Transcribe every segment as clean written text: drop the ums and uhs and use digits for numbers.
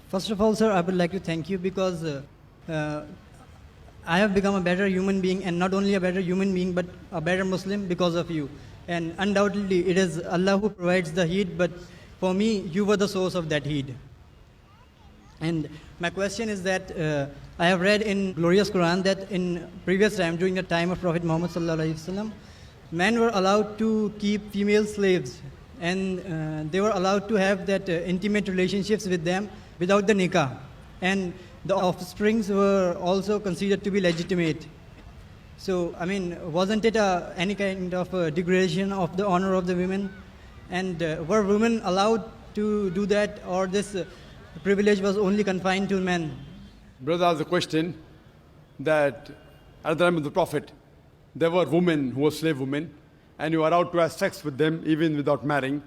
First of all, sir, I would like to thank you because uh, I have become a better human being, and not only a better human being, but a better Muslim because of you. And undoubtedly, it is Allah who provides the heat, but for me, you were the source of that heat. And my question is that I have read in glorious Quran that in previous time, during the time of Prophet Muhammad sallallahu alaihi wasallam, men were allowed to keep female slaves, and they were allowed to have that intimate relationships with them without the nikah, and the offsprings were also considered to be legitimate. So, I mean, wasn't it any kind of degradation of the honor of the women? And were women allowed to do that, or this privilege was only confined to men? Brother asked the question that at the time of the Prophet, there were women who were slave women, and you were allowed to have sex with them even without marrying.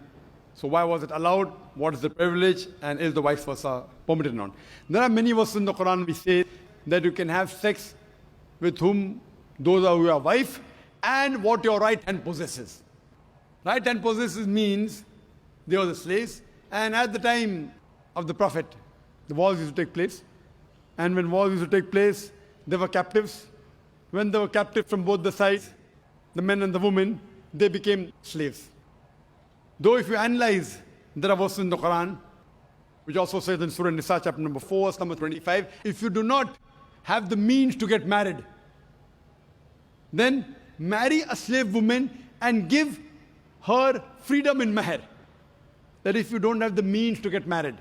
So why was it allowed? What is the privilege? And is the vice versa permitted or not? There are many verses in the Quran which say that you can have sex with whom those are your wife and what your right hand possesses. Right hand possesses means they were the slaves, and at the time of the Prophet, the wars used to take place. And when wars used to take place, they were captives. When they were captive from both the sides, the men and the women, they became slaves. Though if you analyze, there are verses in the Quran, which also says in Surah Nisa, chapter number 4, verse number 25, if you do not have the means to get married, then marry a slave woman and give her freedom in mahr. That if you don't have the means to get married.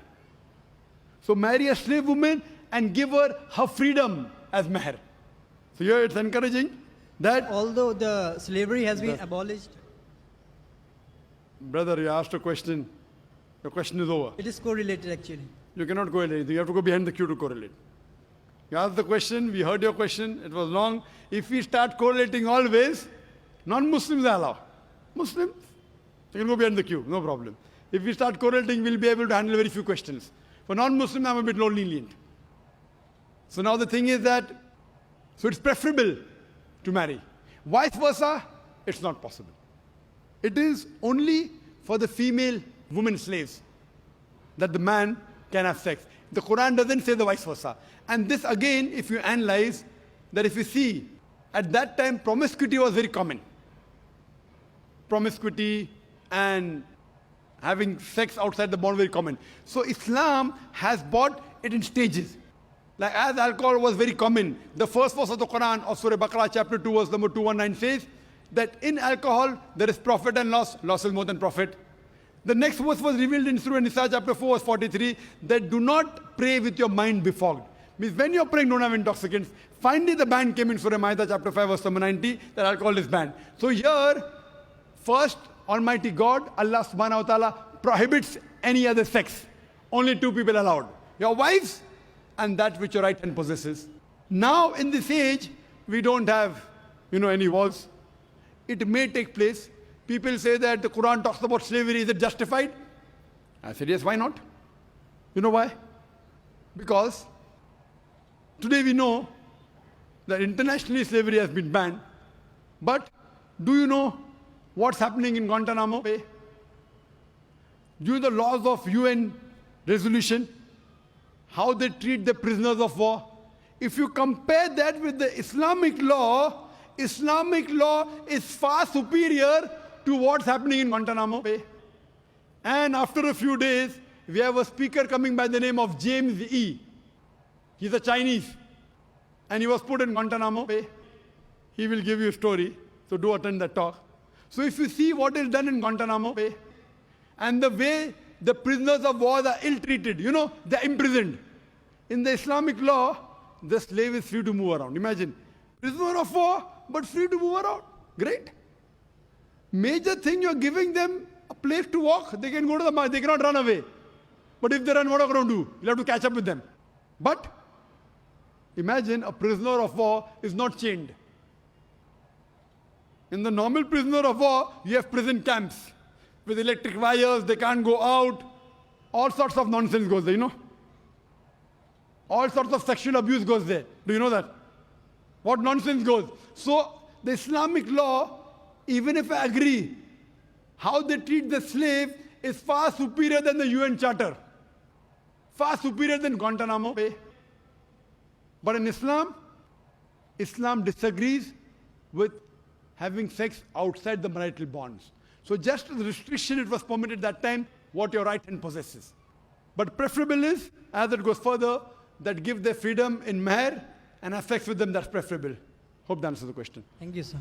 So marry a slave woman and give her her freedom as mahr. So here it's encouraging that... Although the slavery has been abolished, Brother, you asked a question. Your question is over. it is correlated actually. You cannot correlate. You have to go behind the queue to correlate. You asked the question, we heard your question, it was long. If we start correlating always, non-Muslims are allowed. Muslims, you can go behind the queue, no problem. If we start correlating, we'll be able to handle very few questions. For non-Muslims, I'm a bit more lenient. So now the thing is that, so it's preferable to marry. Vice versa, it's not possible. It is only for the female women slaves that the man can have sex. The Quran doesn't say the vice versa. And this again, if you analyze, that if you see, at that time promiscuity was very common. Promiscuity and having sex outside the bond very common. So Islam has brought it in stages. Like as alcohol was very common, the first verse of the Quran of Surah Baqarah chapter 2 verse number 219 says that in alcohol there is profit and loss. Loss is more than profit. The next verse was revealed in Surah Nisa chapter 4 verse 43 that do not pray with your mind befogged. Means when you're praying, don't have intoxicants. Finally the ban came in Surah Ma'idah chapter 5 verse number 90 that alcohol is banned. So here, first Almighty God, Allah subhanahu wa ta'ala prohibits any other sex. Only two people allowed. Your wives and that which your right hand possesses. Now in this age, we don't have, any wars. It may take place. People say that the Quran talks about slavery. Is it justified? I said, yes, why not? You know why? Because today we know that internationally slavery has been banned. But do you know what's happening in Guantanamo Bay? Due to the laws of UN resolution, how they treat the prisoners of war. If you compare that with the Islamic law is far superior to what's happening in Guantanamo Bay. And after a few days, we have a speaker coming by the name of James E. He's a Chinese. And he was put in Guantanamo Bay. He will give you a story, so do attend that talk. So if you see what is done in Guantanamo Bay, and the way the prisoners of war are ill-treated, they're imprisoned. In the Islamic law, the slave is free to move around. Imagine, prisoner of war, but free to move around. Great. Major thing, you're giving them a place to walk. They can go to the market, they cannot run away. But if they run, what are you going to do? You'll have to catch up with them. But imagine a prisoner of war is not chained. In the normal prisoner of war, you have prison camps. With electric wires, they can't go out. All sorts of nonsense goes there, All sorts of sexual abuse goes there. Do you know that? What nonsense goes? So, the Islamic law, even if I agree, how they treat the slave is far superior than the UN Charter. far superior than Guantanamo Bay. But in Islam, Islam disagrees with having sex outside the marital bonds. So just the restriction, it was permitted that time, what your right hand possesses. But preferable is, as it goes further, that give their freedom in mahr and have sex with them, that's preferable. Hope that answers the question. Thank you, sir.